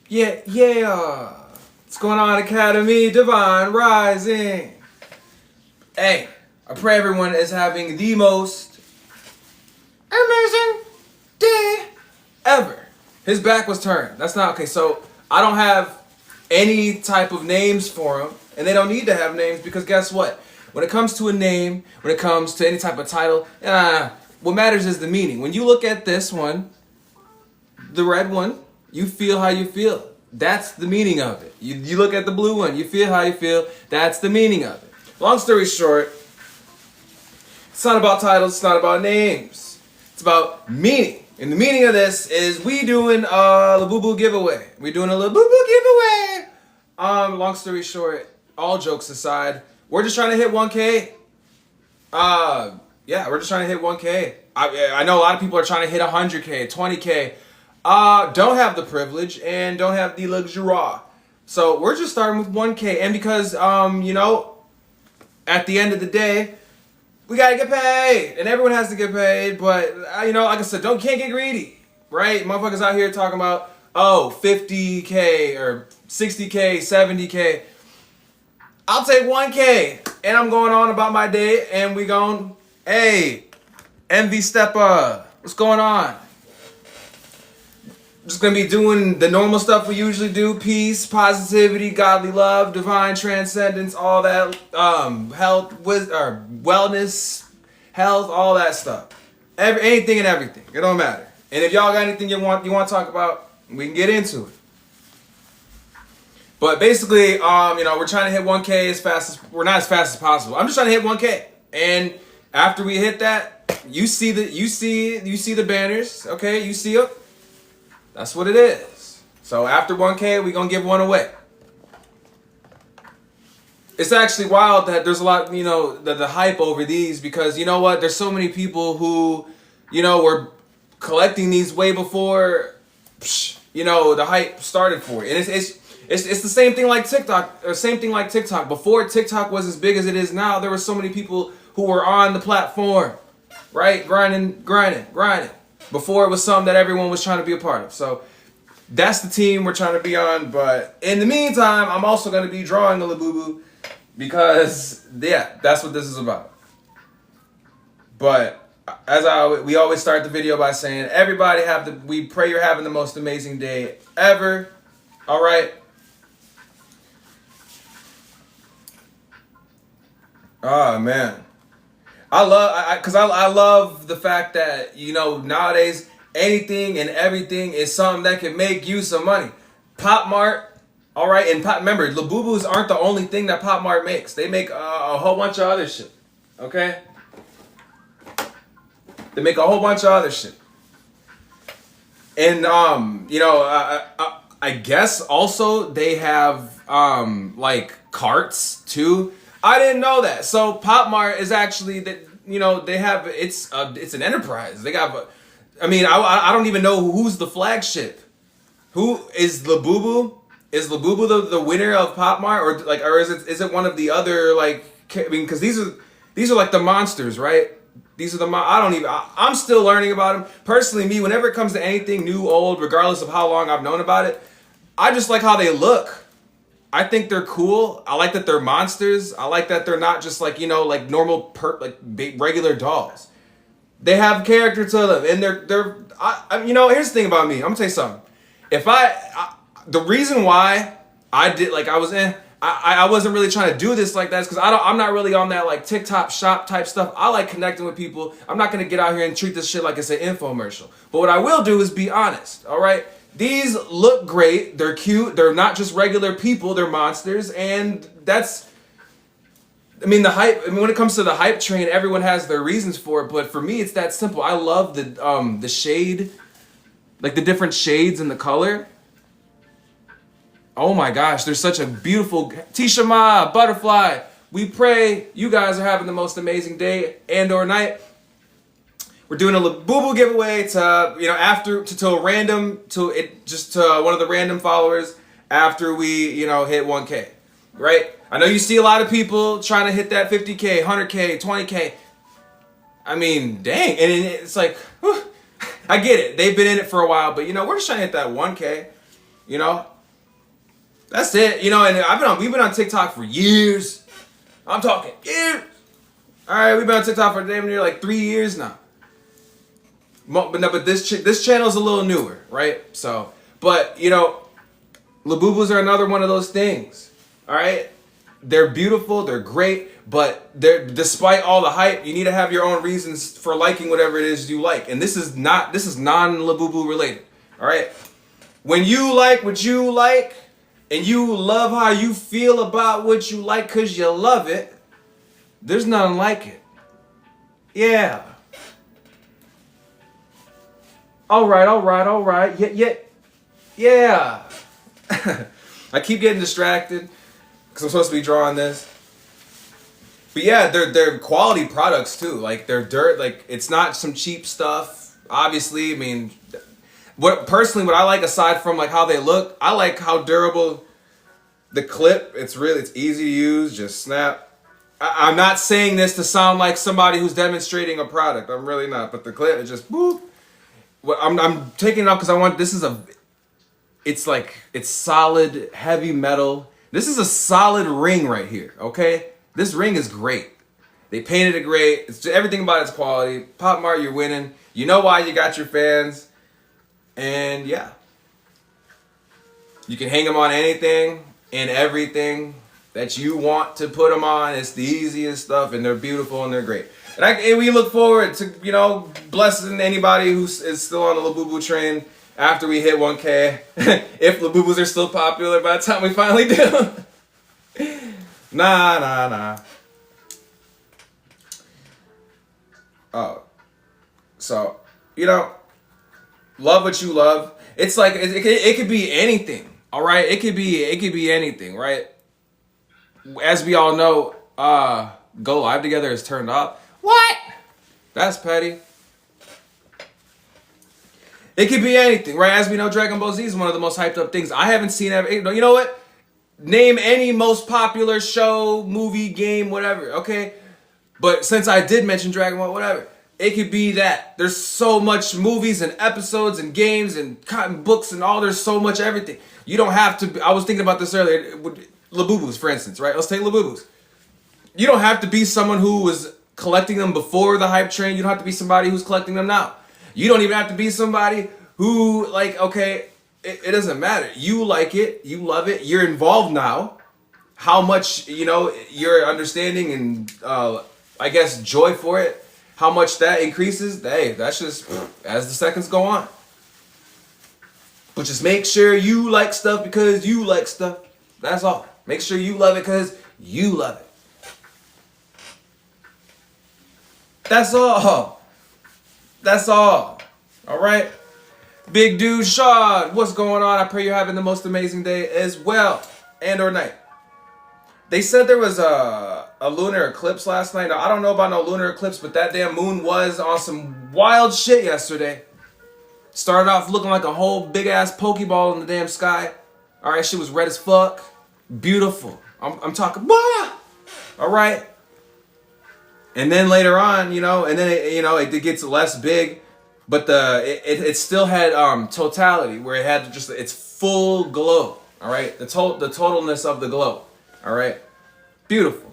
Yeah, yeah. What's going on, Academy? Divine Rising. Hey, I pray everyone is having the most amazing day ever. His back was turned. That's not okay. So I don't have any type of names for him, and they don't need to have names because guess what? When it comes to a name, when it comes to any type of title, what matters is the meaning. When you look at this one, the red one, you feel how you feel. That's the meaning of it. You look at the blue one, you feel how you feel. That's the meaning of it. Long story short, it's not about titles, it's not about names. It's about meaning. And the meaning of this is we doing a labubu giveaway. We're doing a labubu giveaway. Long story short, all jokes aside, we're just trying to hit 1K. Yeah, we're just trying to hit 1K. I know a lot of people are trying to hit 100K, 20K. Don't have the privilege and don't have the luxury. So we're just starting with 1K. And because, at the end of the day, we gotta get paid. And everyone has to get paid. But, like I said, can't get greedy. Right? Motherfuckers out here talking about, 50K or 60K, 70K. I'll take 1K. And I'm going on about my day. And we going, hey, MV Stepper, what's going on? Just gonna be doing the normal stuff we usually do: peace, positivity, godly love, divine transcendence, all that, health, wellness, health, all that stuff. Anything and everything. It don't matter. And if y'all got anything you want to talk about, we can get into it. But basically, we're trying to hit 1K as fast as we're not as fast as possible. I'm just trying to hit 1K, and after we hit that, you see the banners. Okay, you see them. That's what it is. So after 1K, we're going to give one away. It's actually wild that there's a lot, the hype over these because you know what? There's so many people who, were collecting these way before, the hype started for it. And it's the same thing like TikTok, or same thing like TikTok. Before TikTok was as big as it is now, there were so many people who were on the platform, right? Grinding. Before it was something that everyone was trying to be a part of. So that's the team we're trying to be on. But in the meantime, I'm also going to be drawing a labubu because, that's what this is about. But we always start the video by saying, everybody we pray you're having the most amazing day ever. All right. Oh, man. I love the fact that, nowadays anything and everything is something that can make you some money. Pop Mart, all right, and remember, labubus aren't the only thing that Pop Mart makes. They make a whole bunch of other shit, okay? They make a whole bunch of other shit. And, I guess also they have, carts too. I didn't know that. So Pop Mart is actually that they have it's an enterprise. They got I don't even know who's the flagship. Who is Labubu? Is Labubu the winner of Pop Mart or is it one of the other because these are like the monsters, right? These are I'm still learning about them. Personally, me, whenever it comes to anything new, old, regardless of how long I've known about it, I just like how they look. I think they're cool. I like that they're monsters. I like that they're not just normal regular dolls. They have character to them, and they're. Here's the thing about me. I'm gonna tell you something. If the reason why I did I wasn't really trying to do this like that is because I'm not really on that TikTok shop type stuff. I like connecting with people. I'm not gonna get out here and treat this shit like it's an infomercial. But what I will do is be honest. All right. These look great. They're cute. They're not just regular people. They're monsters. And that's, the hype. When it comes to the hype train, everyone has their reasons for it. But for me, it's that simple. I love the shade, the different shades in the color. Oh my gosh, there's such a beautiful Tisha Ma, butterfly. We pray you guys are having the most amazing day and or night. We're doing a labubu giveaway to one of the random followers after we hit 1K, right? I know you see a lot of people trying to hit that 50K, 100K, 20K. Dang, and it's whew, I get it. They've been in it for a while, but we're just trying to hit that 1K. That's it. You know, and we've been on TikTok for years. I'm talking years. All right, we've been on TikTok for damn near like 3 years now. But no, but this channel is a little newer, right? So, but you know, labubus are another one of those things. All right, they're beautiful, they're great, but despite all the hype, you need to have your own reasons for liking whatever it is you like. And this is non-labubu related. All right, when you like what you like, and you love how you feel about what you like because you love it, there's nothing like it. Yeah. All right. Yeah. I keep getting distracted because I'm supposed to be drawing this. But yeah, they're quality products too. Like like it's not some cheap stuff. Obviously, I mean, what I like aside from like how they look, I like how durable the clip. It's easy to use. Just snap. I'm not saying this to sound like somebody who's demonstrating a product. I'm really not. But the clip, it just boop. What I'm taking it out because it's solid, heavy metal. This is a solid ring right here, okay? This ring is great. They painted it great. It's everything about its quality. Pop Mart, you're winning. You know why you got your fans. And yeah. You can hang them on anything and everything that you want to put them on. It's the easiest stuff, and they're beautiful and they're great. And we look forward to, you know, blessing anybody who is still on the labubu train after we hit 1K. If labubus are still popular by the time we finally do. Nah. Oh. So, you know, love what you love. It's like, it could be anything, all right? It could be anything, right? As we all know, Go Live Together is turned off. What? That's petty. It could be anything, right? As we know, Dragon Ball Z is one of the most hyped up things. I haven't seen ever. You know what? Name any most popular show, movie, game, whatever, okay? But since I did mention Dragon Ball, whatever, it could be that. There's so much movies and episodes and games and cotton books and all. There's so much everything. You don't have to. I was thinking about this earlier. Labubus, for instance, right? Let's take labubus. You don't have to be someone who was collecting them before the hype train. You don't have to be somebody who's collecting them now. You don't even have to be somebody who, like, okay, it doesn't matter. You like it, you love it, you're involved now. How much, you know, your understanding and, I guess, joy for it, how much that increases, hey, that's just as the seconds go on. But just make sure you like stuff because you like stuff. That's all. Make sure you love it because you love it. That's all. That's all. All right? Big dude Sean, what's going on? I pray you're having the most amazing day as well. And or night. They said there was a lunar eclipse last night. Now, I don't know about no lunar eclipse, but that damn moon was on some wild shit yesterday. Started off looking like a whole big-ass Pokeball in the damn sky. All right, shit was red as fuck. Beautiful. I'm talking, all right? And then later on, you know, and then it gets less big, but it still had totality where it had just its full glow. All right, the totalness of the glow. All right, beautiful.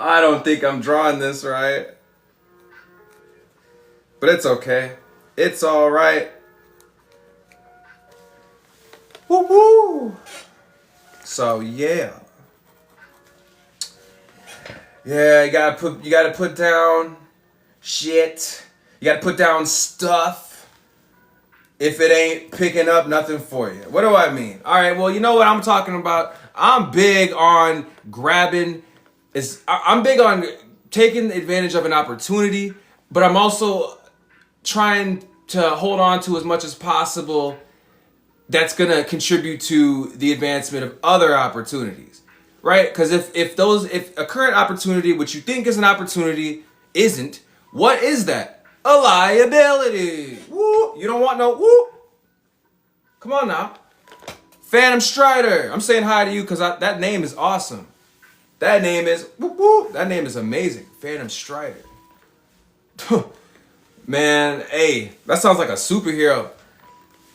I don't think I'm drawing this right, but it's okay. It's all right. Woo woo. So yeah, you gotta put down shit. You gotta put down stuff. If it ain't picking up nothing for you. What do I mean? All right. Well, you know what I'm talking about. I'm big on grabbing. I'm big on taking advantage of an opportunity, but I'm also trying to hold on to as much as possible that's going to contribute to the advancement of other opportunities, right? Because if a current opportunity, which you think is an opportunity, isn't, what is that? A liability. Woo! You don't want no woo. Come on now. Phantom Strider. I'm saying hi to you because that name is awesome. That name is woo woo. That name is amazing. Phantom Strider. Man, hey, that sounds like a superhero.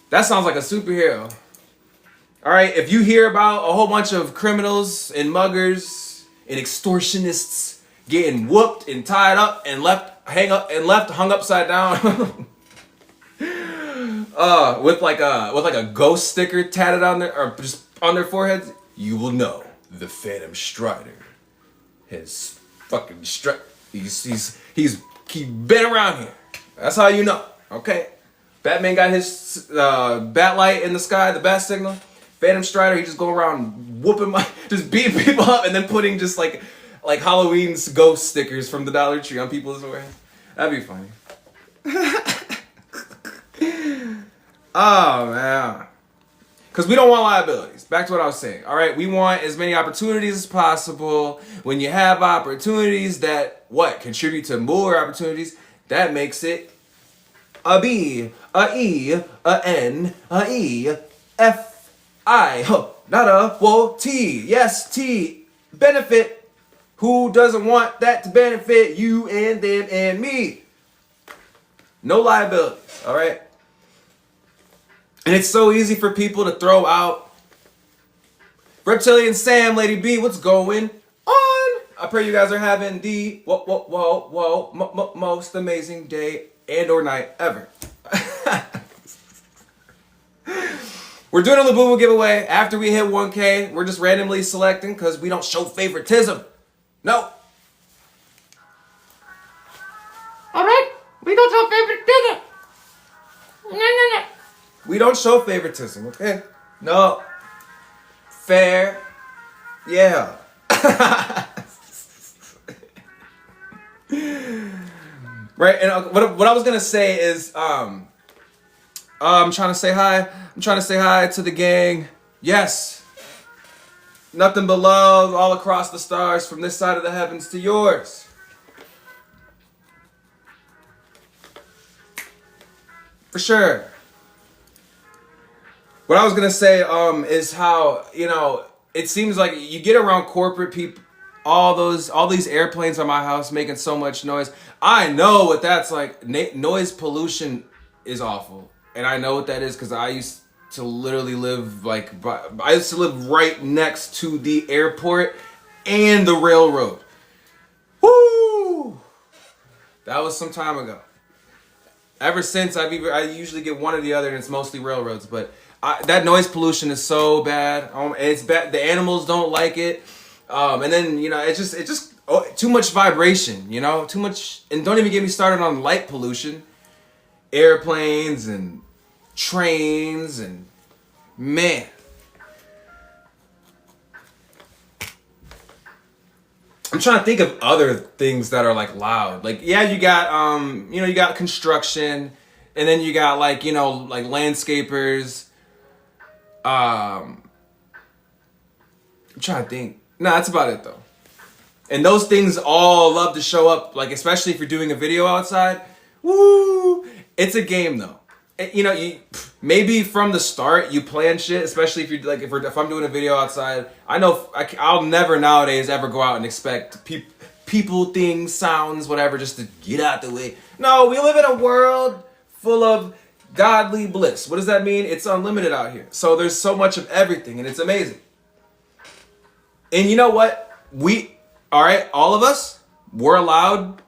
That sounds like a superhero. All right, if you hear about a whole bunch of criminals and muggers and extortionists getting whooped and tied up and hung upside down, with like a ghost sticker tatted on their or just on their foreheads, you will know the Phantom Strider has fucking he's been around here. That's how you know. Okay, Batman got his bat light in the sky, the bat signal. Phantom Strider, he just go around whooping just beating people up and then putting just like Halloween's ghost stickers from the Dollar Tree on people's foreheads. That'd be funny. Oh man, because we don't want liabilities. Back to what I was saying. All right, we want as many opportunities as possible. When you have opportunities that contribute to more opportunities, that makes it a B, a E, a N, a E, F. Not a, T. Yes, T. Benefit. Who doesn't want that to benefit you and them and me? No liabilities, all right? And it's so easy for people to throw out. Reptilian Sam, Lady B, what's going on? I pray you guys are having the most amazing day and or night ever. We're doing a labubu giveaway after we hit 1K. We're just randomly selecting because we don't show favoritism. No. All right, we don't show favoritism. No. We don't show favoritism, okay? No. Fair. Yeah. Right, and what I was gonna say is, I'm trying to say hi. I'm trying to say hi to the gang. Yes. Nothing but love all across the stars from this side of the heavens to yours. For sure. What I was gonna say is how, it seems like you get around corporate people, all these airplanes on my house making so much noise. I know what that's like. Noise pollution is awful. And I know what that is because I used to literally live right next to the airport and the railroad. Woo! That was some time ago. Ever since I usually get one or the other, and it's mostly railroads. But that noise pollution is so bad. It's bad. The animals don't like it. And then it's just too much vibration. Too much. And don't even get me started on light pollution, airplanes and trains and man. I'm trying to think of other things that are like loud. Like you got you got construction, and then you got like landscapers. I'm trying to think. No, that's about it though. And those things all love to show up, like especially if you're doing a video outside. Woo! It's a game though. You maybe from the start you plan shit, especially if you're like if I'm doing a video outside. I know I'll never nowadays ever go out and expect people, things, sounds, whatever, just to get out the way. No, we live in a world full of godly bliss. What does that mean? It's unlimited out here. So there's so much of everything, and it's amazing. And you know what? All of us, we're allowed.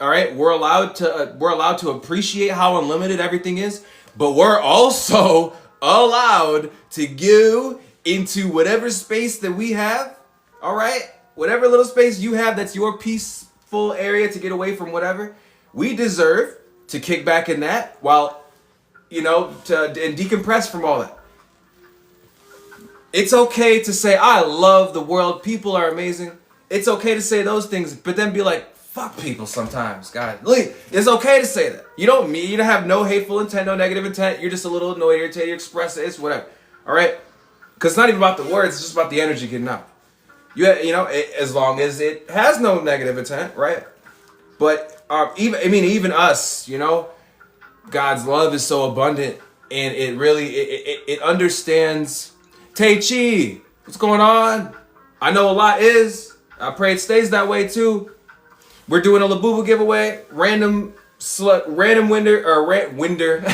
All right, we're allowed to appreciate how unlimited everything is, but we're also allowed to go into whatever space that we have. All right, whatever little space you have that's your peaceful area to get away from whatever. We deserve to kick back in that while and decompress from all that. It's okay to say I love the world. People are amazing. It's okay to say those things, but then be like, fuck people sometimes, guys. It's okay to say that. You don't have no hateful intent, no negative intent. You're just a little annoyed, irritated, you express it, it's whatever. All right? Because it's not even about the words, it's just about the energy getting out. As long as it has no negative intent, right? But even us, God's love is so abundant, and it really it understands. Tai Chi, what's going on? I know a lot is. I pray it stays that way too. We're doing a labubu giveaway. Random winner or winner.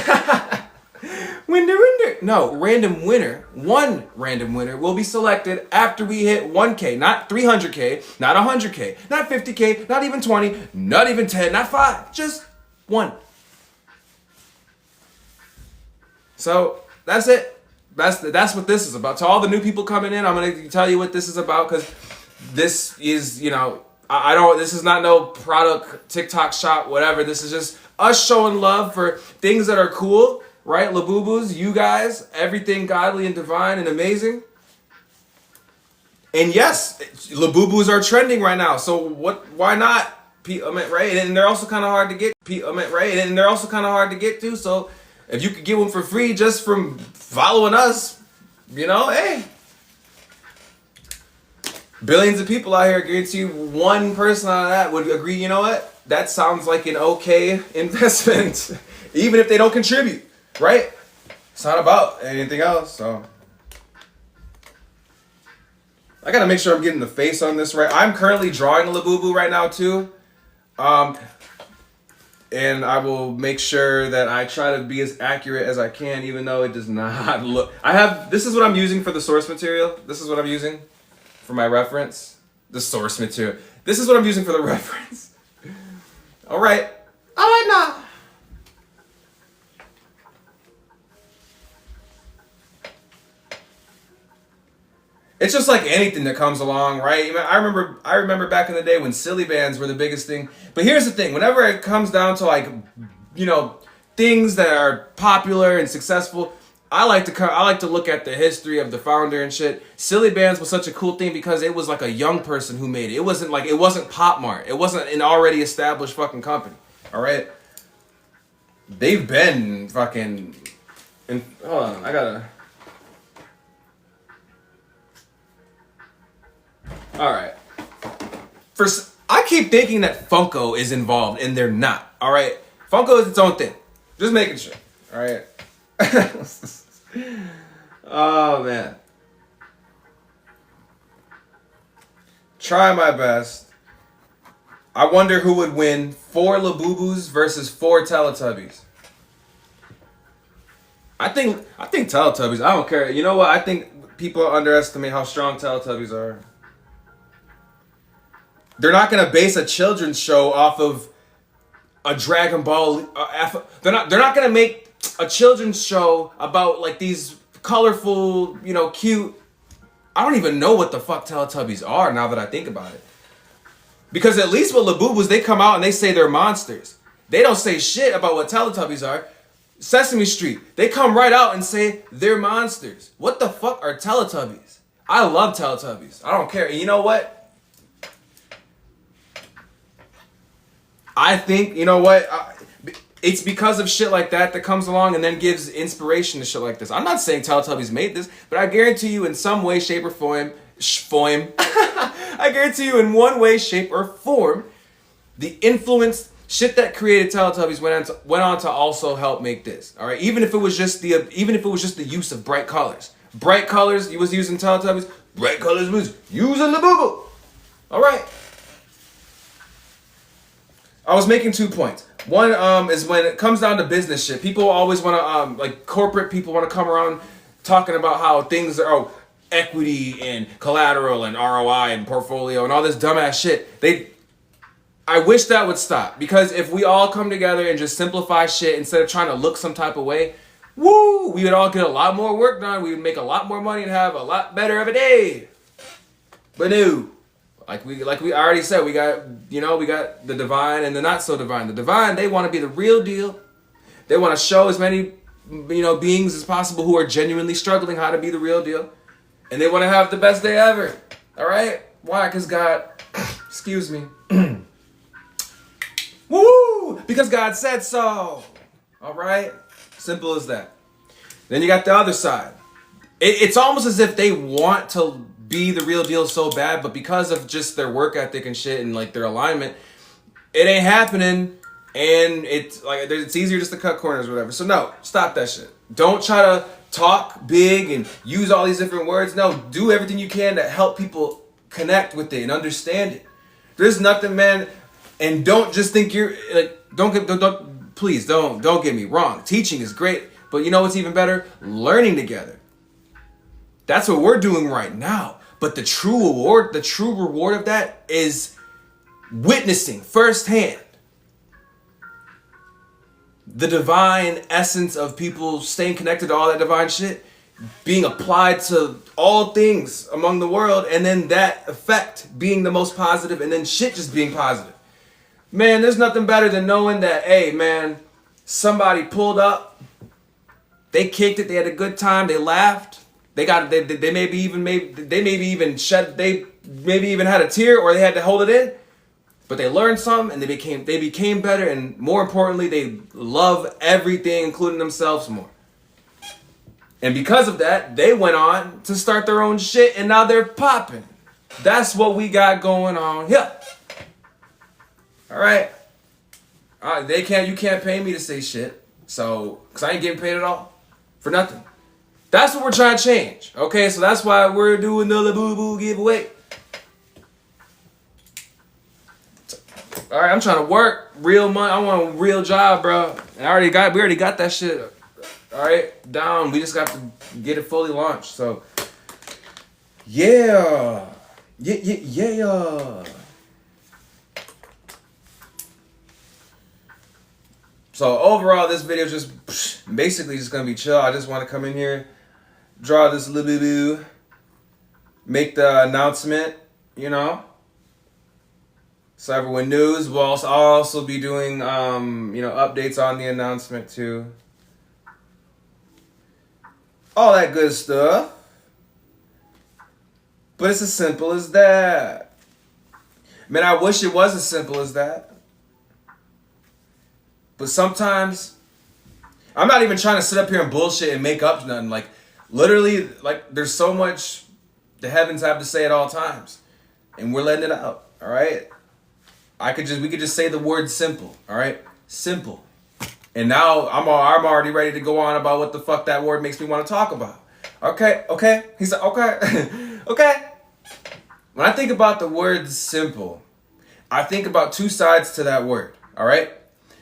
Random winner. One random winner will be selected after we hit 1K, not 300K, not 100K, not 50K, not even 20, not even 10, not 5, just 1. So that's it. That's what this is about. To all the new people coming in, I'm gonna tell you what this is about, because this is, I don't. This is not no product TikTok shop, whatever. This is just us showing love for things that are cool, right? Labubus, you guys, everything godly and divine and amazing. And yes, labubus are trending right now. So why not? Right? And they're also kind of hard to get. Right? And they're also kind of hard to get to. So if you could get one for free just from following us, hey. Billions of people out here, guarantee you one person out of that would agree, you know what? That sounds like an okay investment. Even if they don't contribute, right? It's not about anything else, so. I gotta make sure I'm getting the face on this right. I'm currently drawing a labubu right now too. And I will make sure that I try to be as accurate as I can, even though it does not look. This is what I'm using for the source material. This is what I'm using for my reference. The source material. This is what I'm using for the reference. All right now. It's just like anything that comes along, right? I remember back in the day when silly bands were the biggest thing. But here's the thing: whenever it comes down to things that are popular and successful, I like to look at the history of the founder and shit. Silly bands was such a cool thing because it was like a young person who made it. It wasn't Pop Mart. It wasn't an already established fucking company. All right. They've been fucking. Hold on, I gotta. All right. I keep thinking that Funko is involved, and they're not. All right. Funko is its own thing. Just making sure. All right. Oh man. Try my best. I wonder who would win 4 Labubus versus 4 Teletubbies. I think Teletubbies. I don't care. You know what? I think people underestimate how strong Teletubbies are. They're not gonna base a children's show off of a Dragon Ball. They're not gonna make a children's show about like these colorful, cute. I don't even know what the fuck Teletubbies are now that I think about it. Because at least with Labubus, they come out and they say they're monsters. They don't say shit about what Teletubbies are. Sesame Street, they come right out and say they're monsters. What the fuck are Teletubbies? I love Teletubbies. I don't care. And you know what? I think, it's because of shit like that comes along and then gives inspiration to shit like this. I'm not saying Teletubbies made this, but I guarantee you in some way, shape, or form, I guarantee you in one way, shape, or form, the influence shit that created Teletubbies went on to also help make this. All right, even if it was just the use of bright colors. Bright colors, you was using Teletubbies. Bright colors was using Labubu. All right. I was making 2 points. One is when it comes down to business shit. People always want to corporate people want to come around talking about how things are equity and collateral and ROI and portfolio and all this dumbass shit. I wish that would stop, because if we all come together and just simplify shit instead of trying to look some type of way, woo, we would all get a lot more work done. We would make a lot more money and have a lot better of a day. But no. Like we already said, we got the divine and the not so divine. The divine, they want to be the real deal. They want to show as many beings as possible who are genuinely struggling how to be the real deal. And they want to have the best day ever. All right? Why? Because God, excuse me. Woo! Because God said so. All right? Simple as that. Then you got the other side. It's almost as if they want to be the real deal so bad, but because of just their work ethic and shit and like their alignment, it ain't happening. And it's easier just to cut corners or whatever. So no, stop that shit. Don't try to talk big and use all these different words. No, do everything you can to help people connect with it and understand it. There's nothing, man. And don't just think you're like, please don't get me wrong. Teaching is great, but you know what's even better? Learning together. That's what we're doing right now. But the true reward of that is witnessing firsthand the divine essence of people staying connected to all that divine shit being applied to all things among the world, and then that effect being the most positive, and then shit just being positive. Man, there's nothing better than knowing that, hey man, somebody pulled up, they kicked it, they had a good time, they laughed, they maybe even had a tear, or they had to hold it in, but they learned something and they became better, and more importantly, they love everything, including themselves, more. And because of that, they went on to start their own shit, and now they're popping. That's what we got going on here. All right. You can't pay me to say shit. So, because I ain't getting paid at all. For nothing. That's what we're trying to change. Okay, so that's why we're doing the labubu giveaway. All right, I'm trying to work real money. I want a real job, bro. And we already got that shit. All right, down. We just got to get it fully launched. So, yeah. So overall, this video is just basically just gonna be chill. I just want to come in here, draw this labubu, make the announcement, you know. So everyone knows. I'll also be doing, updates on the announcement too. All that good stuff. But it's as simple as that. Man, I wish it was as simple as that. But sometimes, I'm not even trying to sit up here and bullshit and make up nothing. Like, literally, like, there's so much the heavens have to say at all times. And we're letting it out, all right? We could just say the word simple, all right? Simple. And now I'm already ready to go on about what the fuck that word makes me want to talk about. Okay? He said, okay. Okay. When I think about the word simple, I think about two sides to that word, all right?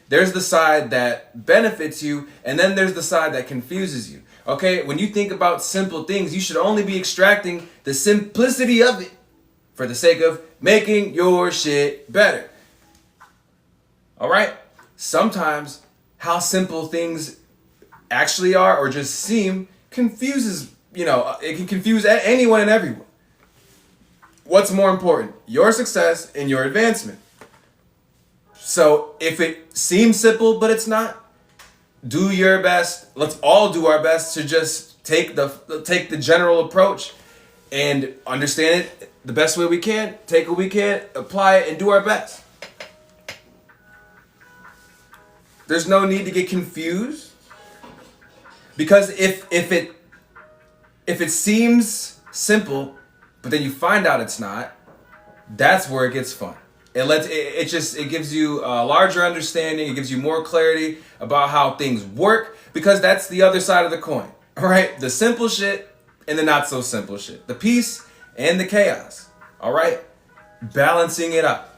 There's the side that benefits you, and then there's the side that confuses you. Okay? When you think about simple things, you should only be extracting the simplicity of it for the sake of making your shit better. All right? Sometimes how simple things actually are or just seem confuses, it can confuse anyone and everyone. What's more important? Your success and your advancement. So if it seems simple but it's not, do your best. Let's all do our best to just take the general approach and understand it the best way we can, take what we can, apply it, and do our best. There's no need to get confused, because if it seems simple, but then you find out it's not, that's where it gets fun. It gives you a larger understanding. It gives you more clarity about how things work, because that's the other side of the coin. All right, the simple shit and the not so simple shit, the peace and the chaos. All right, balancing it up.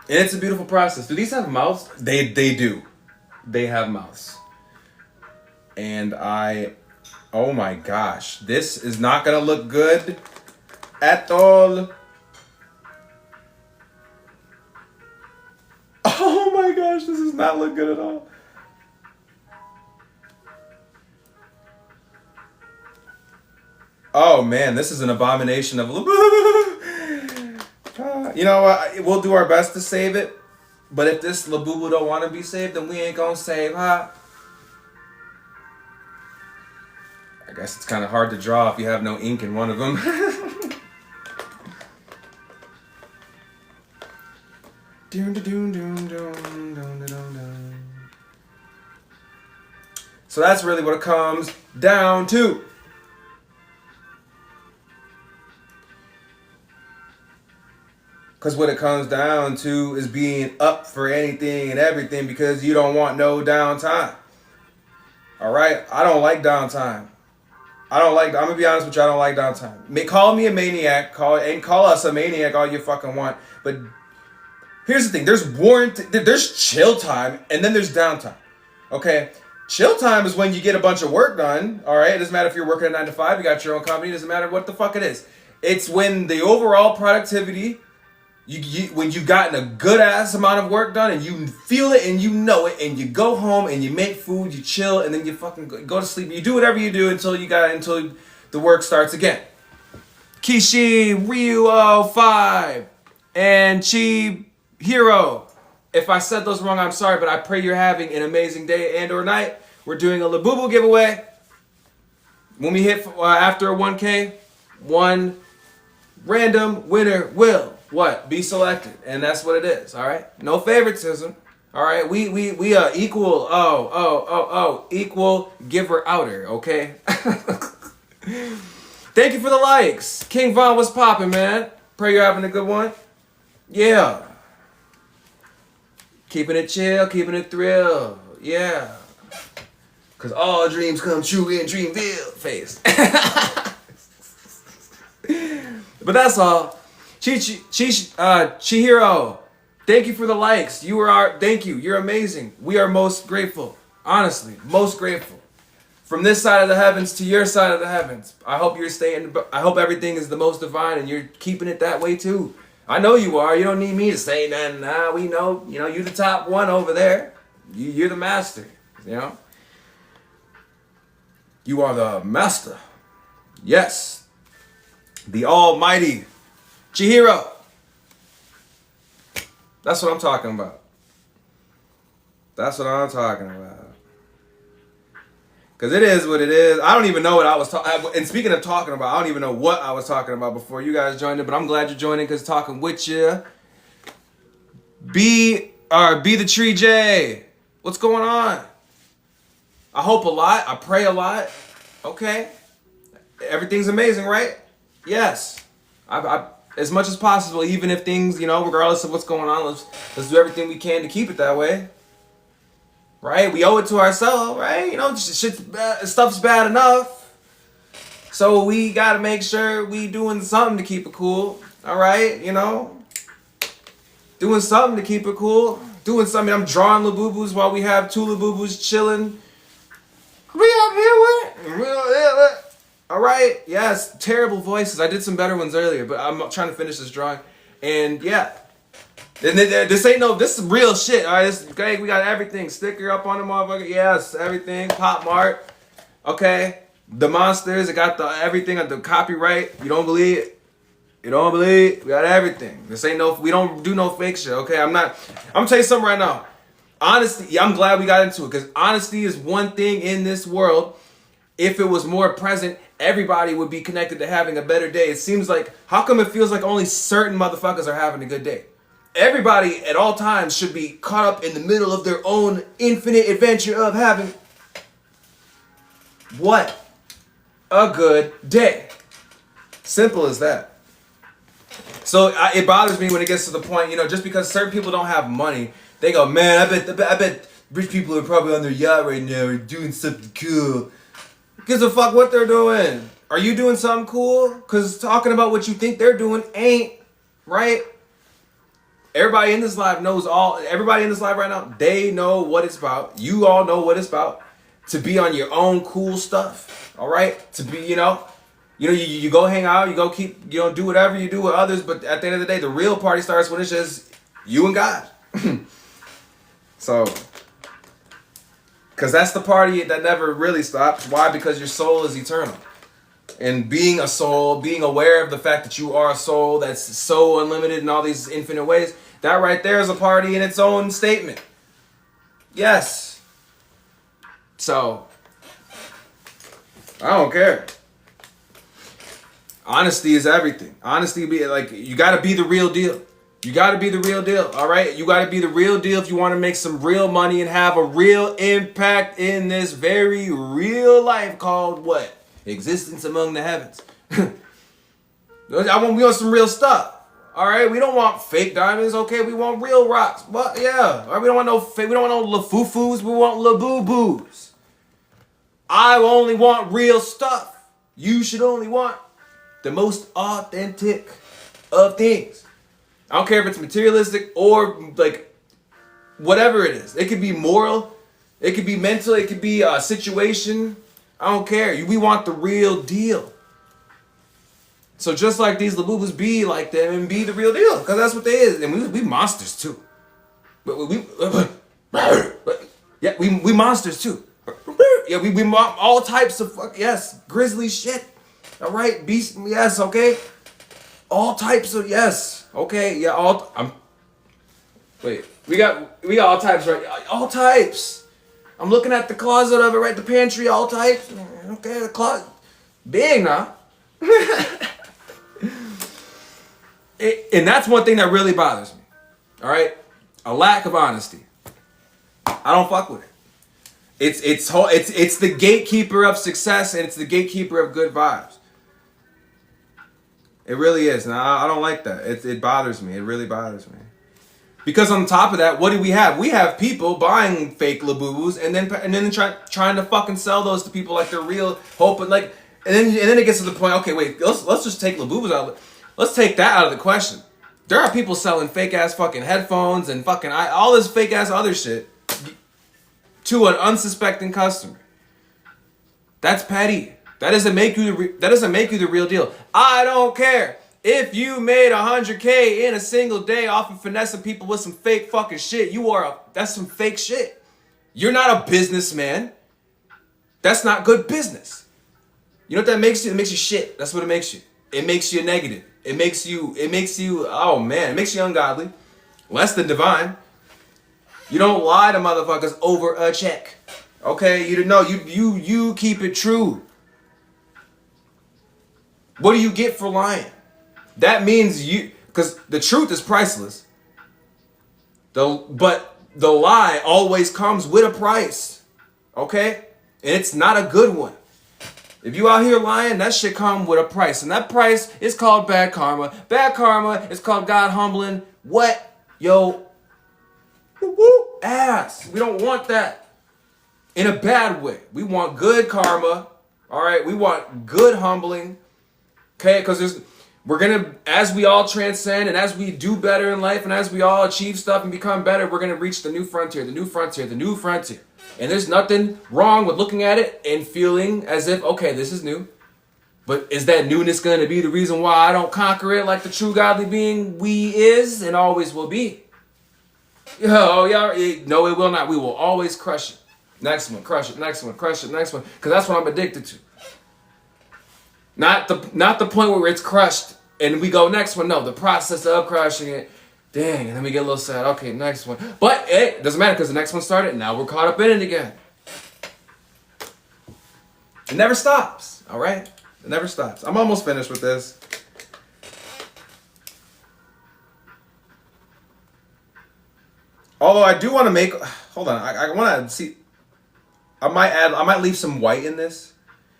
And it's a beautiful process. Do these have mouths? They do. They have mouths. And oh my gosh, this is not gonna look good at all. Oh my gosh, this does not look good at all. Oh man, this is an abomination of you know what? We'll do our best to save it. But if this labubu don't want to be saved, then we ain't gonna save, huh? I guess it's kind of hard to draw if you have no ink in one of them. So that's really what it comes down to. Because what it comes down to is being up for anything and everything, because you don't want no downtime. All right? I don't like downtime. I don't like. I'm gonna be honest with you. I don't like downtime. Call me a maniac. Call us a maniac all you fucking want. But here's the thing. There's chill time, and then there's downtime. Okay. Chill time is when you get a bunch of work done. All right. It doesn't matter if you're working a 9 to 5. You got your own company. It doesn't matter what the fuck it is. It's when the overall productivity. When you've gotten a good ass amount of work done and you feel it and you know it and you go home and you make food, you chill, and then you fucking go to sleep. You do whatever you do until the work starts again. Kishi Ryu 05 and Chi Hero. If I said those wrong, I'm sorry, but I pray you're having an amazing day and or night. We're doing a labubu giveaway. When we hit after a 1K, one random winner will be selected, and that's what it is. All right, no favoritism. All right, we equal equal giver outer. Okay. Thank you for the likes. King Von, what's popping, man? Pray you're having a good one. Yeah. Keeping it chill, keeping it thrill. Yeah. Cause all dreams come true in Dreamville. Face. But that's all. Chihiro, thank you for the likes. Thank you. You're amazing. We are most grateful. Honestly, most grateful. From this side of the heavens to your side of the heavens. I hope everything is the most divine and you're keeping it that way too. I know you are. You don't need me to say nothing. We know. You know, you're the top one over there. You're the master. You know? You are the master. Yes. The almighty Chihiro. That's what I'm talking about. That's what I'm talking about. Because it is what it is. I don't even know what I was talking. And speaking of talking about, I don't even know what I was talking about before you guys joined in. But I'm glad you're joining because talking with you. Be the Tree J. What's going on? I hope a lot. I pray a lot. Okay. Everything's amazing, right? Yes. I as much as possible, even if things, regardless of what's going on, let's do everything we can to keep it that way. Right? We owe it to ourselves, right? Stuff's bad enough. So we got to make sure we doing something to keep it cool. All right? Doing something to keep it cool. Doing something. I'm drawing labubus while we have two labubus chilling. We up here with. All right. Yes. Terrible voices. I did some better ones earlier, but I'm trying to finish this drawing. And yeah. This is real shit. All right. We got everything. Sticker up on the motherfucker. Yes. Everything. Pop Mart. Okay. The monsters. It got everything at the copyright. You don't believe it? You don't believe? We got everything. We don't do no fake shit. Okay. I'm gonna tell you something right now. Honesty. I'm glad we got into it because honesty is one thing in this world. If it was more present, everybody would be connected to having a better day. It seems like, how come it feels like only certain motherfuckers are having a good day? Everybody at all times should be caught up in the middle of their own infinite adventure of having what? A good day. Simple as that. So it bothers me when it gets to the point, just because certain people don't have money, they go, man, I bet rich people are probably on their yacht right now or doing something cool. Gives a fuck what they're doing. Are you doing something cool? Because talking about what you think they're doing ain't right. Everybody in this live everybody in this live right now, they know what it's about. You all know what it's about. To be on your own cool stuff. All right? To be, you go hang out, you go keep, do whatever you do with others, but at the end of the day, the real party starts when it's just you and God. So, because that's the party that never really stops. Why? Because your soul is eternal. And being a soul, being aware of the fact that you are a soul that's so unlimited in all these infinite ways, that right there is a party in its own statement. Yes. So, I don't care. Honesty is everything. Honesty, you gotta be the real deal. You gotta be the real deal, all right? You gotta be the real deal if you want to make some real money and have a real impact in this very real life called what? Existence among the heavens. We want some real stuff. All right, we don't want fake diamonds. Okay, we want real rocks. But yeah, all right, we don't want no fake. We don't want no lafufus. We want labubus. I only want real stuff. You should only want the most authentic of things. I don't care if it's materialistic or like whatever it is. It could be moral, it could be mental, it could be a situation. I don't care. We want the real deal. So just like these labubus be like them and be the real deal, because that's what they is. And we monsters too. But we monsters too. Yeah, we all types of grizzly shit. All right, beast, yes, okay. All types of okay, yeah, we got all types, right? All types. I'm looking at the closet of it, right? The pantry, all types. Okay, the closet, big now. And that's one thing that really bothers me. All right, a lack of honesty. I don't fuck with it. It's the gatekeeper of success, and it's the gatekeeper of good vibes. It really is, and I don't like that. It bothers me. It really bothers me. Because on top of that, what do we have? We have people buying fake labubus and then trying to fucking sell those to people like they're real, hoping like, and then it gets to the point. Okay, wait, let's just take labubus out. Let's take that out of the question. There are people selling fake ass fucking headphones and fucking all this fake ass other shit to an unsuspecting customer. That's petty. That doesn't make you the real deal. I don't care if you made $100K in a single day off of finessing people with some fake fucking shit. That's some fake shit. You're not a businessman. That's not good business. You know what that makes you? It makes you shit. That's what it makes you. It makes you negative. It makes you, oh man, it makes you ungodly. Less than divine. You don't lie to motherfuckers over a check. Okay? You keep it true. What do you get for lying? That means because the truth is priceless. But the lie always comes with a price. Okay? And it's not a good one. If you out here lying, that shit come with a price. And that price is called bad karma. Bad karma is called God humbling what? Yo, ass. We don't want that in a bad way. We want good karma. All right? We want good humbling. Okay? Because we're going to, as we all transcend and as we do better in life and as we all achieve stuff and become better, we're going to reach the new frontier, the new frontier, the new frontier. And there's nothing wrong with looking at it and feeling as if, okay, this is new. But is that newness going to be the reason why I don't conquer it like the true godly being we is and always will be? Oh, yeah, no, it will not. We will always crush it. Next one, crush it. Next one, crush it. Next one. Because that's what I'm addicted to. Not the point where it's crushed and we go next one. No, the process of crushing it. Dang, and then we get a little sad. Okay, next one. But it doesn't matter because the next one started and now we're caught up in it again. It never stops, all right? It never stops. I'm almost finished with this. Although I do want to make, hold on, I want to see, I might leave some white in this.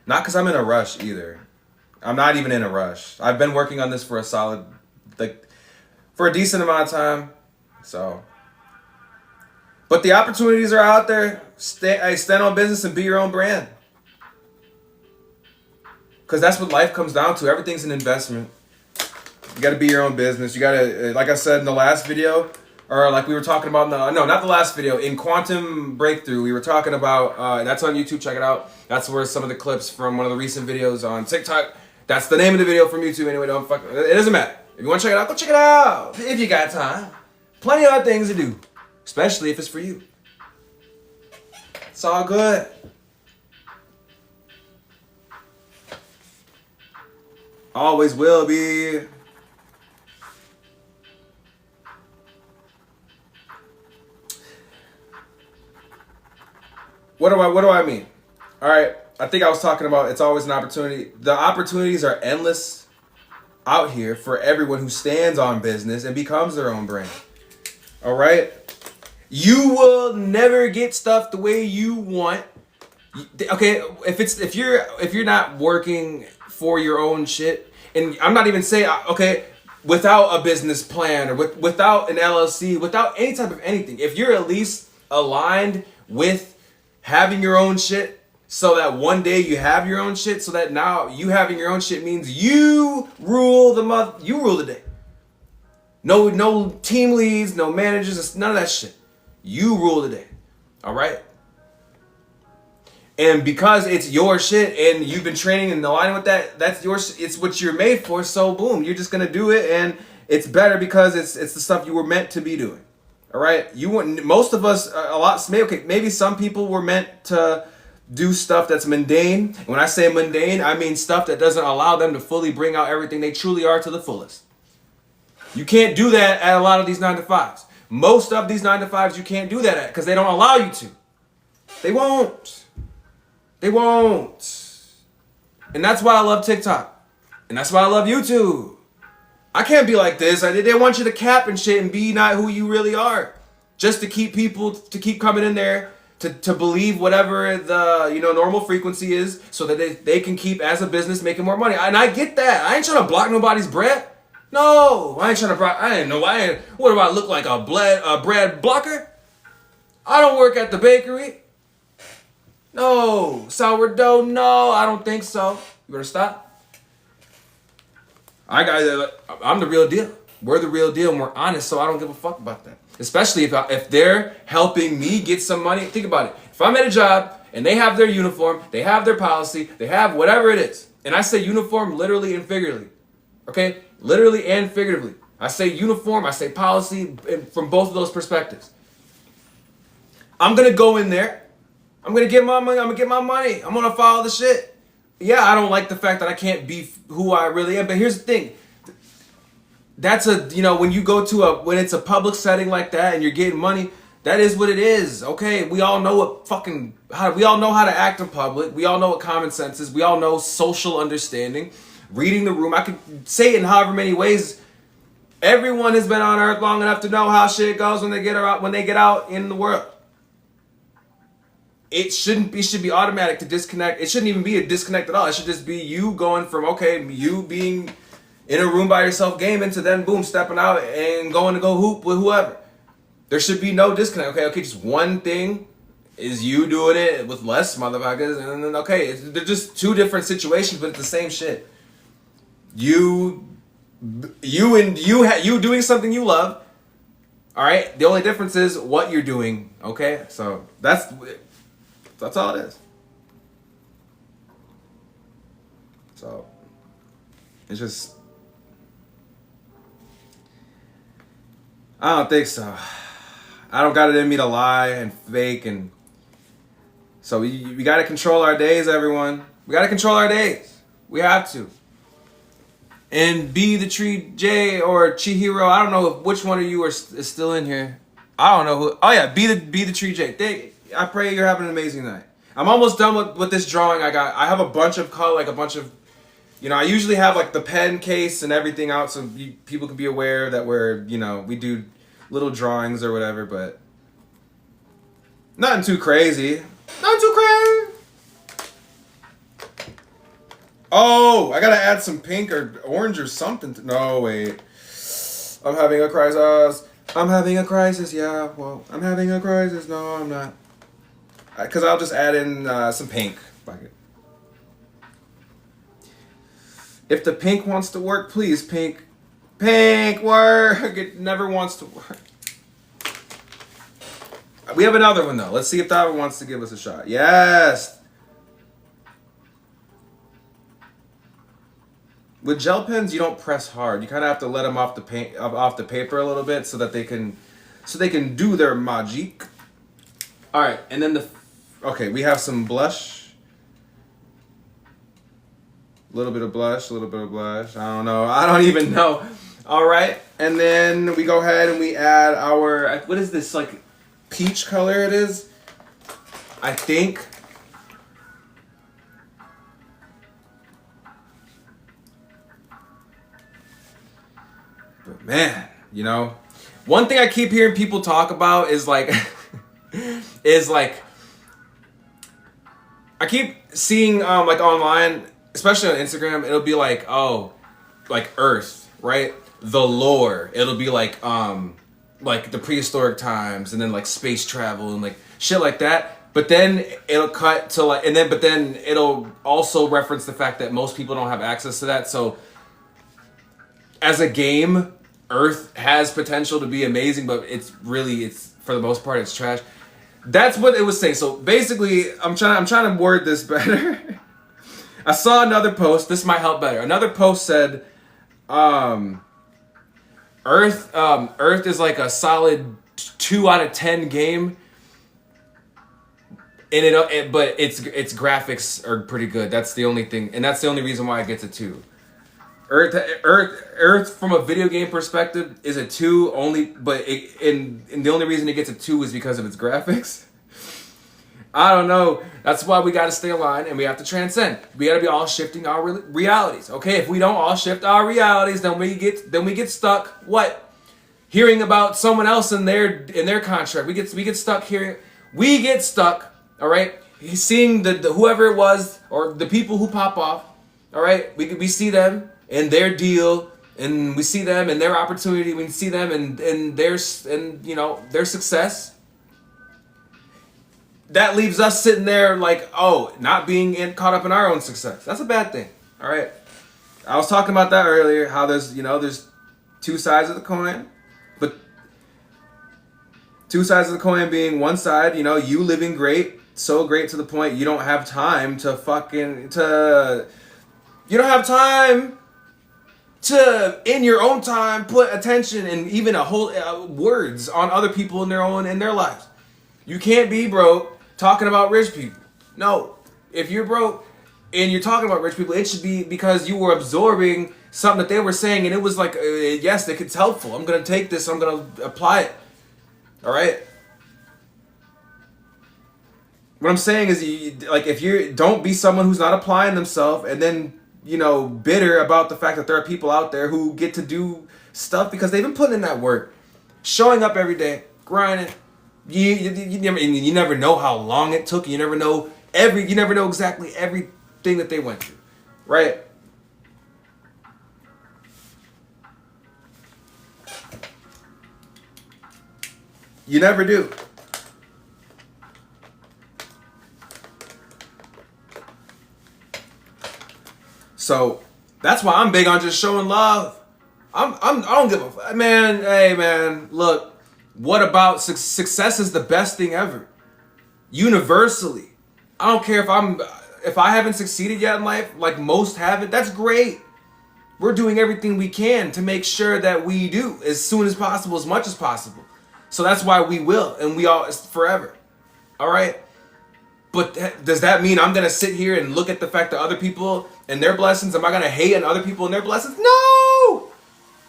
Not because I'm in a rush either. I'm not even in a rush. I've been working on this for for a decent amount of time. So, but the opportunities are out there. Stand on business and be your own brand. Because that's what life comes down to. Everything's an investment. You got to be your own business. You got to, like I said in the last video, or like we were talking about not the last video, in Quantum Breakthrough, we were talking about, that's on YouTube, check it out. That's where some of the clips from one of the recent videos on TikTok, that's the name of the video from YouTube anyway, it doesn't matter. If you want to check it out, go check it out. If you got time. Plenty of other things to do, especially if it's for you. It's all good. Always will be. What do I mean? All right, I think I was talking about it's always an opportunity. The opportunities are endless out here for everyone who stands on business and becomes their own brand. All right? You will never get stuff the way you want. Okay, if you're not working for your own shit, and I'm not even saying okay, without a business plan or without an LLC, without any type of anything, if you're at least aligned with having your own shit so that one day you have your own shit, so that now you having your own shit means you rule the day. No team leads, no managers, none of that shit. You rule the day. All right? And because it's your shit and you've been training and aligning with that, that's your it's what you're made for. So boom, you're just gonna do it, and it's better because it's the stuff you were meant to be doing. All right, you wouldn't. Most of us, maybe some people were meant to do stuff that's mundane. And when I say mundane, I mean stuff that doesn't allow them to fully bring out everything they truly are to the fullest. You can't do that at a lot of these 9-to-5s. Most of these 9-to-5s you can't do that at because they don't allow you to. They won't. They won't. And that's why I love TikTok. And that's why I love YouTube. I can't be like this. They want you to cap and shit and be not who you really are. Just to keep people to keep coming in there to believe whatever the normal frequency is so that they can keep as a business making more money. And I get that. I ain't trying to block nobody's bread. No, I ain't trying to block. What do I look like, a bread blocker? I don't work at the bakery. No, sourdough, no, I don't think so. You better stop. I'm the real deal. We're the real deal and we're honest, so I don't give a fuck about that. Especially if they're helping me get some money. Think about it. If I'm at a job and they have their uniform, they have their policy, they have whatever it is. And I say uniform literally and figuratively. Okay? Literally and figuratively. I say uniform, I say policy from both of those perspectives. I'm going to go in there. I'm going to get my money. I'm going to get my money. I'm going to follow the shit. Yeah, I don't like the fact that I can't be who I really am. But here's the thing. That's when you go to when it's a public setting like that and you're getting money, that is what it is. Okay, we all know we all know how to act in public. We all know what common sense is. We all know social understanding, reading the room. I could say it in however many ways. Everyone has been on earth long enough to know how shit goes when they get out in the world. It should be automatic to disconnect. It shouldn't even be a disconnect at all. It should just be you going from you being in a room by yourself gaming to then boom, stepping out and going to go hoop with whoever. There should be no disconnect. Okay, just one thing is you doing it with less motherfuckers, and then they're just two different situations, but it's the same shit. You doing something you love. All right. The only difference is what you're doing. Okay, so that's all it is. So it's just. I don't think so. I don't got it in me to lie and fake, and so we got to control our days, everyone. We got to control our days. We have to. And be the Tree J or Chihiro. I don't know which one of you is still in here. I don't know who. Oh yeah, be the Tree J. I pray you're having an amazing night. I'm almost done with this drawing. I have a bunch of I usually have like the pen case and everything out so people can be aware that we do little drawings or whatever, but nothing too crazy. Nothing too crazy. Oh, I gotta add some pink or orange or something. No, wait. I'm having a crisis. Yeah, well, I'm having a crisis. No, I'm not. Because I'll just add in some pink. Fuck it. If the pink wants to work, please, pink. Pink, work. It never wants to work. We have another one, though. Let's see if that one wants to give us a shot. Yes. With gel pens, you don't press hard. You kind of have to let them off the paper a little bit so that they can do their magic. All right, and then we have some blush. A little bit of blush. I don't know. I don't even know. All right, and then we go ahead and we add our, what is this, like peach color it is? I think. But man, one thing I keep hearing people talk about is like, I keep seeing like online, especially on Instagram, it'll be like, like Earth, right? The lore. It'll be like the prehistoric times and then like space travel and like shit like that. But then it'll cut to like, but then it'll also reference the fact that most people don't have access to that. So as a game, Earth has potential to be amazing, but it's for the most part, it's trash. That's what it was saying. So basically, I'm trying to word this better. I saw another post. This might help better. Another post said, Earth is like a solid 2 out of 10 game. But its graphics are pretty good. That's the only thing, and that's the only reason why it gets a 2. Earth from a video game perspective is a 2 only, but and the only reason it gets a 2 is because of its graphics. I don't know. That's why we got to stay aligned and we have to transcend. We got to be all shifting our realities. Okay, if we don't all shift our realities, then we get stuck. What? Hearing about someone else in their contract. We get stuck hearing. We get stuck. All right, seeing the whoever it was or the people who pop off. All right, we see them and their deal, and we see them and their opportunity. We see them and their success. That leaves us sitting there like, oh, not being caught up in our own success. That's a bad thing. All right, I was talking about that earlier. How there's 2 sides of the coin, but 2 sides of the coin being one side, you living great. So great to the point you don't have time to in your own time put attention and even a whole words on other people in their lives. You can't be broke talking about rich people. No, if you're broke and you're talking about rich people, it should be because you were absorbing something that they were saying and it was like, yes, it's helpful. I'm gonna take this. I'm gonna apply it. All right. What I'm saying is, if you don't be someone who's not applying themselves and then, bitter about the fact that there are people out there who get to do stuff because they've been putting in that work, showing up every day, grinding. You never know how long it took. You never know exactly everything that they went through, right? You never do. So that's why I'm big on just showing love. I don't give a fuck, man. Hey man, look, what about success is the best thing ever, universally. I don't care if I haven't succeeded yet in life, like most haven't. That's great. We're doing everything we can to make sure that we do as soon as possible, as much as possible. So that's why we will, and we all forever. All right. But does that mean I'm going to sit here and look at the fact that other people and their blessings? Am I going to hate on other people and their blessings? No!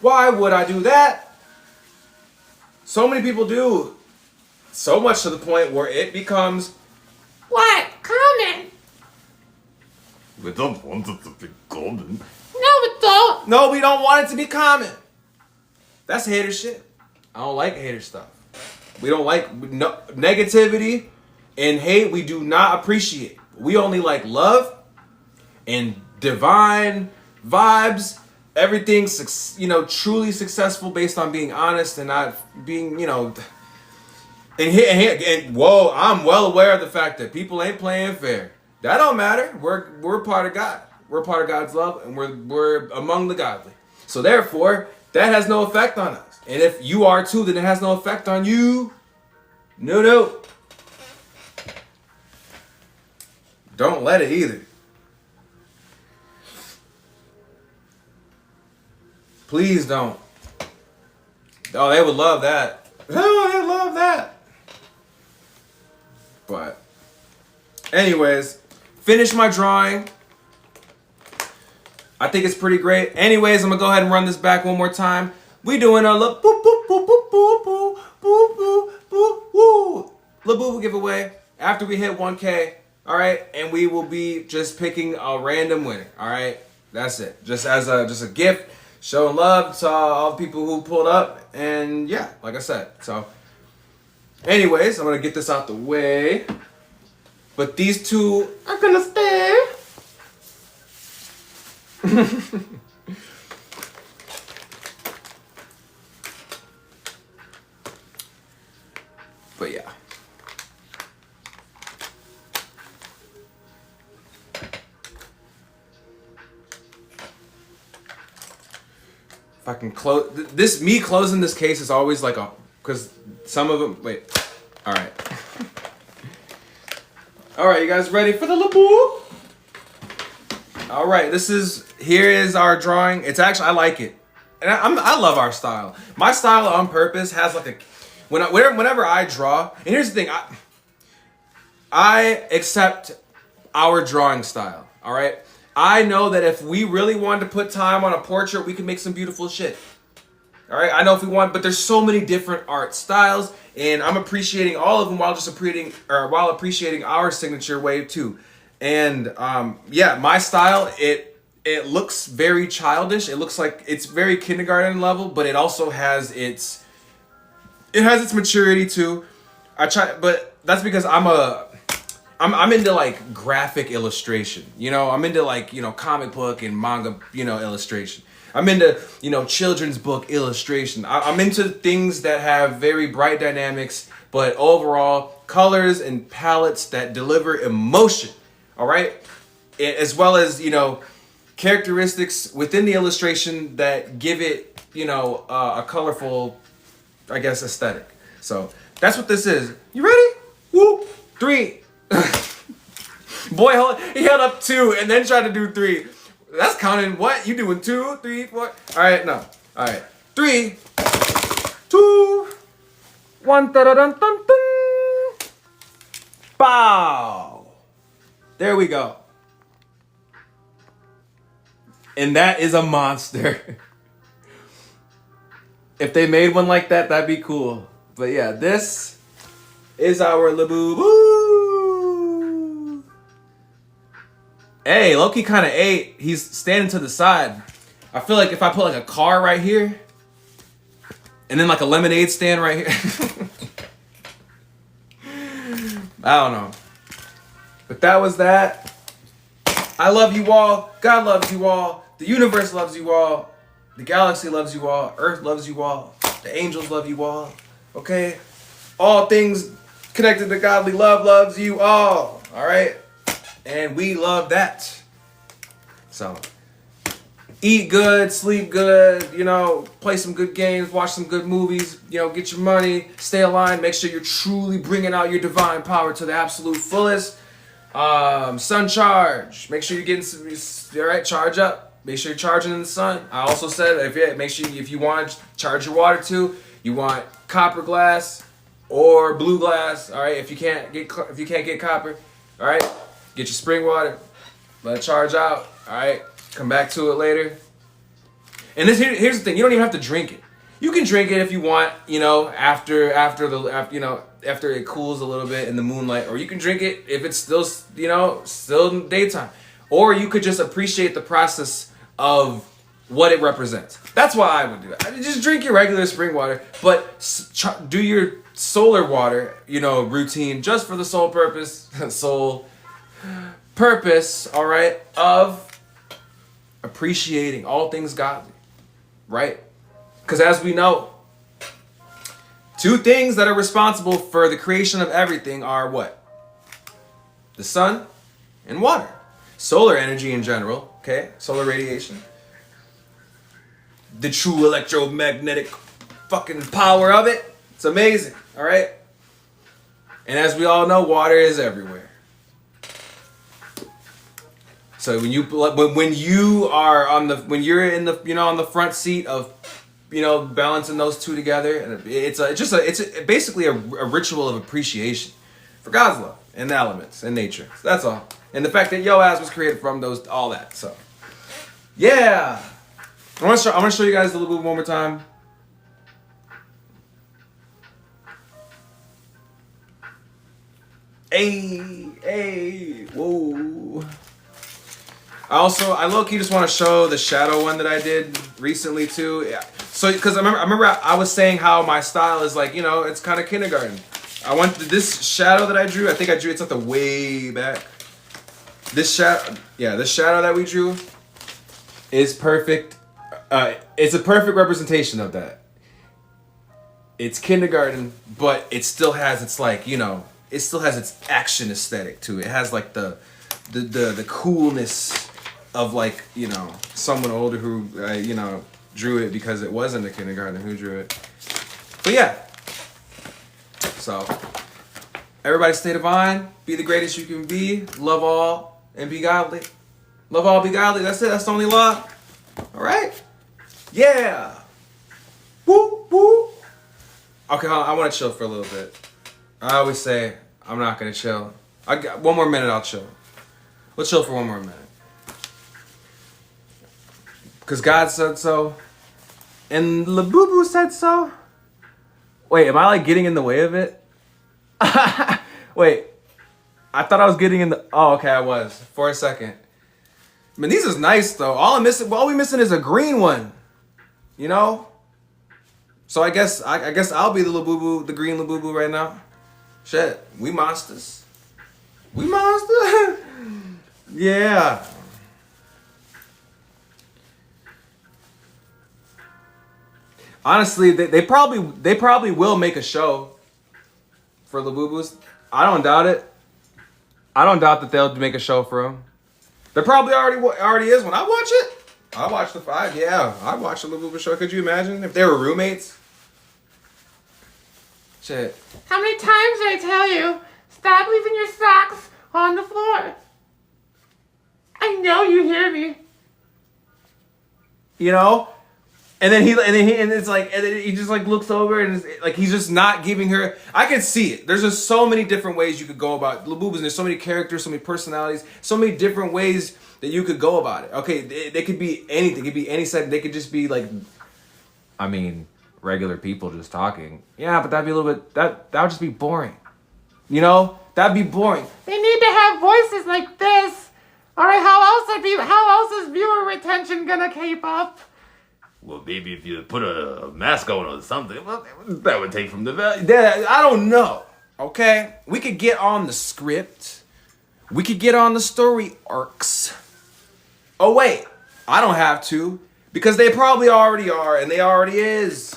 Why would I do that? So many people do. So much to the point where it becomes, what? Common. We don't want it to be common. No, we don't. no, we don't want it to be common. That's hater shit. I don't like hater stuff. We don't like negativity. And hate, we do not appreciate. We only like love and divine vibes. Everything, truly successful based on being honest and not being, And whoa, I'm well aware of the fact that people ain't playing fair. That don't matter. We're part of God. We're part of God's love, and we're among the godly. So therefore, that has no effect on us. And if you are too, then it has no effect on you. No. Don't let it either. Please don't. Oh, they would love that. Oh, they love that. But, anyways, finish my drawing. I think it's pretty great. Anyways, I'm gonna go ahead and run this back one more time. We doing a labubu giveaway after we hit 1K. All right, and we will be just picking a random winner. All right, that's it. Just as a gift, showing love to all the people who pulled up, and yeah, like I said. So, anyways, I'm gonna get this out the way. But these two are gonna stay. But yeah. If I can close this, me closing this case is always like because some of them. Wait, all right, all right. You guys ready for the labubu? All right, here is our drawing. It's actually, I like it, and I love our style. My style on purpose has like whenever I draw, and here's the thing, I accept our drawing style. All right, I know that if we really wanted to put time on a portrait, we can make some beautiful shit. All right, I know if we want, but there's so many different art styles, and I'm appreciating all of them while appreciating our signature way too. And yeah, my style, it looks very childish. It looks like it's very kindergarten level, but it also has its maturity too. But that's because I'm into like graphic illustration. You know, I'm into like, comic book and manga, illustration. I'm into, children's book illustration. I'm into things that have very bright dynamics, but overall colors and palettes that deliver emotion. All right, as well as characteristics within the illustration that give it a colorful, I guess, aesthetic. So that's what this is. You ready? Woo! 3. Boy, he held up 2 and then tried to do 3. That's counting what? You doing 2, 3, 4? All right, no. All right, 3, 2, 1. Da-da-dun-dun-dun. Bow. There we go. And that is a monster. If they made one like that, that'd be cool. But yeah, this is our labubu. Hey, Loki kind of ate. He's standing to the side. I feel like if I put like a car right here, and then like a lemonade stand right here. I don't know. But that was that. I love you all. God loves you all. The universe loves you all. The galaxy loves you all. Earth loves you all. The angels love you all. Okay? All things connected to godly love loves you all. All right? And we love that. So, eat good, sleep good, play some good games, watch some good movies, get your money, stay aligned, make sure you're truly bringing out your divine power to the absolute fullest. Sun charge. Make sure you're getting some. All right, charge up. Make sure you're charging in the sun. I also said make sure if you want to charge your water too, you want copper glass or blue glass. All right, if you can't get copper, all right, get your spring water. Let it charge out. All right, come back to it later. And here's the thing: you don't even have to drink it. You can drink it if you want, after it cools a little bit in the moonlight, or you can drink it if it's still daytime, or you could just appreciate the process of what it represents. That's why I would do it. Just drink your regular spring water, but do your solar water, routine just for the sole purpose, all right, of appreciating all things godly, right? Because as we know, 2 things that are responsible for the creation of everything are what? The sun and water. Solar energy in general, okay? Solar radiation. The true electromagnetic fucking power of it. It's amazing, all right? And as we all know, water is everywhere. So when you're in the on the front seat of balancing those 2 together, and it's basically a ritual of appreciation for God's love and the elements and nature. So that's all. And the fact that yo ass was created from all that. So yeah, I'm gonna show you guys the labubu one more time. Hey, whoa. I low-key just want to show the shadow one that I did recently too. Yeah. So, because I remember I was saying how my style is like, it's kind of kindergarten. I want this shadow that I drew. I think I drew it's at the way back. This shadow that we drew is perfect. It's a perfect representation of that. It's kindergarten, but it still has its it still has its action aesthetic to it. It has like the coolness of someone older who drew it because it wasn't a kindergarten who drew it. But yeah. So, everybody stay divine. Be the greatest you can be. Love all and be godly. Love all, be godly. That's it. That's the only law. All right? Yeah. Woo, woo. Okay, I want to chill for a little bit. I always say I'm not going to chill. I got 1 more minute, I'll chill. We'll chill for 1 more minute. Because God said so. And Labubu said so. Wait, am I like getting in the way of it? Wait. I thought I was getting in the... Oh, okay, I was. For a second. I mean, these is nice, though. All we missing is a green one. You know? So I guess I'll be the Labubu, the green Labubu right now. Shit, we monsters. We monsters? Yeah. Honestly, they probably will make a show for Labubus. I don't doubt it. I don't doubt that they'll make a show for them. There probably already is one. I watch it. I watch the 5. Yeah, I watch the Labubu show. Could you imagine if they were roommates? Shit. How many times did I tell you? Stop leaving your socks on the floor. I know you hear me. You know? And then he just like looks over and it's like he's just not giving her. I can see it. There's just so many different ways you could go about Labubus. And there's so many characters, so many personalities, so many different ways that you could go about it. Okay, they could be anything. It could be any setting. They could just be like, I mean, regular people just talking. Yeah, but that'd be a little bit. That would just be boring. You know, that'd be boring. They need to have voices like this. All right, how else is viewer retention gonna keep up? Well, maybe if you put a mask on or something, well, that would take from the value. I don't know. Okay, we could get on the script. We could get on the story arcs. Oh wait, I don't have to because they probably already are, and they already is.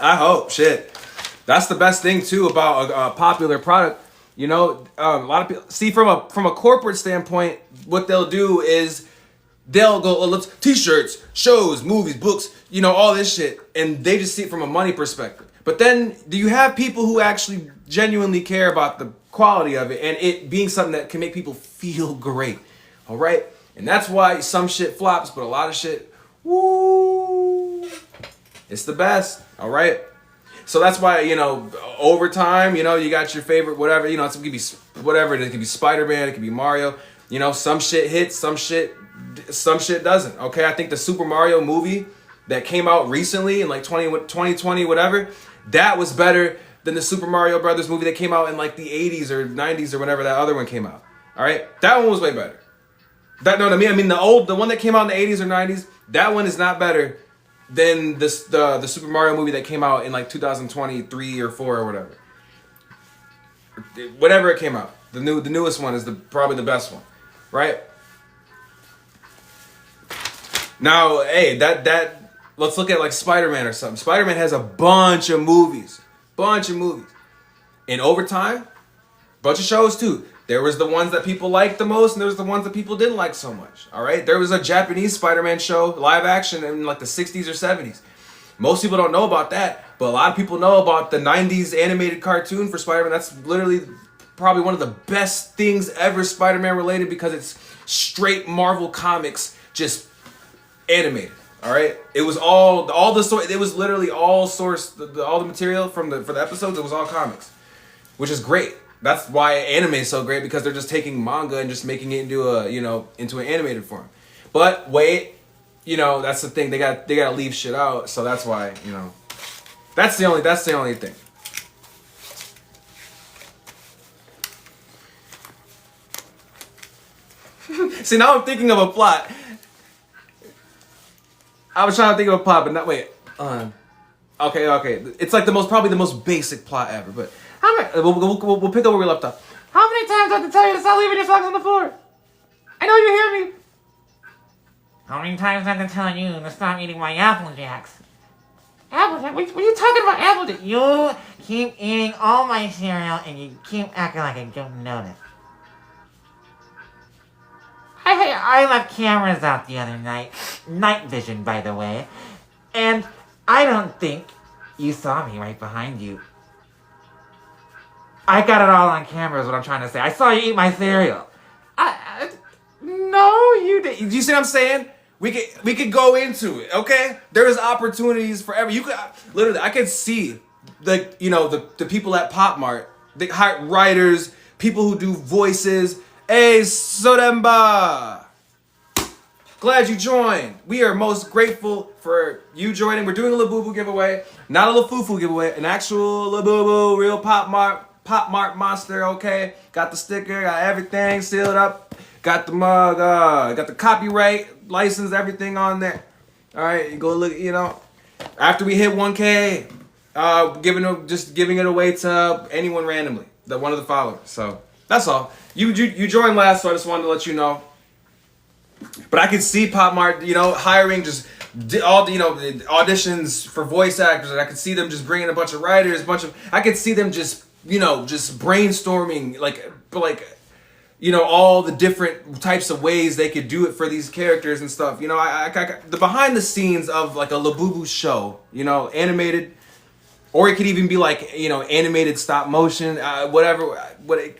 I hope. Shit, that's the best thing too about a popular product. You know, a lot of people see from a corporate standpoint, what they'll do is they'll go, oh, let's t-shirts, shows, movies, books, you know, all this shit, and they just see it from a money perspective. But then, do you have people who actually genuinely care about the quality of it and it being something that can make people feel great? All right, and that's why some shit flops, but a lot of shit, woo, it's the best. All right. So that's why, you know, over time, you know, you got your favorite, whatever, you know, it could be whatever, it could be Spider-Man, it could be Mario, you know, some shit hits, some shit doesn't. Okay, I think the Super Mario movie that came out recently in like 2020, whatever, that was better than the Super Mario Brothers movie that came out in like the 80s or 90s or whenever that other one came out. All right, that one was way better. That, know what I mean? I mean, the one that came out in the 80s or 90s, that one is not better than the Super Mario movie that came out in like 2023 or 4 or whatever. Whatever it came out. The newest one is probably the best one. Right? Now, hey, that let's look at like Spider-Man or something. Spider-Man has a bunch of movies. And over time, bunch of shows too. There was the ones that people liked the most, and there was the ones that people didn't like so much. All right, there was a Japanese Spider-Man show, live action, in like the 60s or 70s. Most people don't know about that, but a lot of people know about the 90s animated cartoon for Spider-Man. That's literally probably one of the best things ever Spider-Man related because it's straight Marvel Comics, just animated. All right, it was all the it was literally all source, all the material for the episodes. It was all comics, which is great. That's why anime is so great because they're just taking manga and just making it into an animated form. But wait, you know, that's the thing. They got to leave shit out. So that's why, you know, that's the only thing. See, now I'm thinking of a plot. I was trying to think of a plot, but not wait. Okay. It's like probably the most basic plot ever, but we'll pick up where we left off. How many times do I have to tell you to stop leaving your socks on the floor? I know you hear me. How many times have I been telling you to stop eating my Apple Jacks? Apple Jack? What are you talking about, Apple Jack? You keep eating all my cereal and you keep acting like I don't notice. I I left cameras out the other night. Night vision, by the way. And I don't think you saw me right behind you. I got it all on camera is what I'm trying to say. I saw you eat my cereal. No, you didn't. Do you see what I'm saying? We could go into it, okay? There is opportunities for every. You could literally, I could see the people at Pop Mart, the writers, people who do voices. Hey, Sodemba! Glad you joined. We are most grateful for you joining. We're doing a labubu giveaway, not a lafufu giveaway, an actual labubu, real Pop Mart monster. Okay, got the sticker, got everything sealed up, got the mug, got the copyright license, everything on there. All right, you go look. After we hit 1K, giving it away to anyone randomly, one of the followers. So that's all. You joined last, so I just wanted to let you know. But I could see Pop Mart, hiring all the auditions for voice actors, and I could see them just bringing a bunch of writers, I could see them just brainstorming all the different types of ways they could do it for these characters and stuff. The behind the scenes of like a labubu show, animated, or it could even be like animated stop motion, whatever,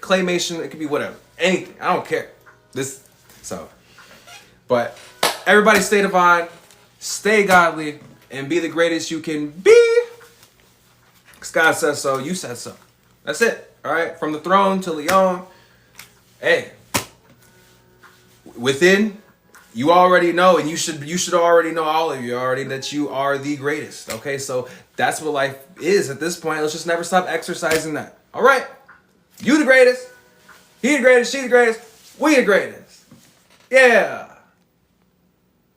claymation, it could be whatever, anything. I don't care. But everybody stay divine, stay godly, and be the greatest you can be. Because God says so, you said so. That's it. All right? From the throne to Leon. Hey. Within, you already know, and you should already know, all of you already, that you are the greatest. Okay? So that's what life is at this point. Let's just never stop exercising that. All right? You the greatest. He the greatest. She the greatest. We the greatest. Yeah.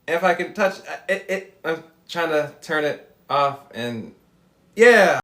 If I can touch it, I'm trying to turn it off, and yeah.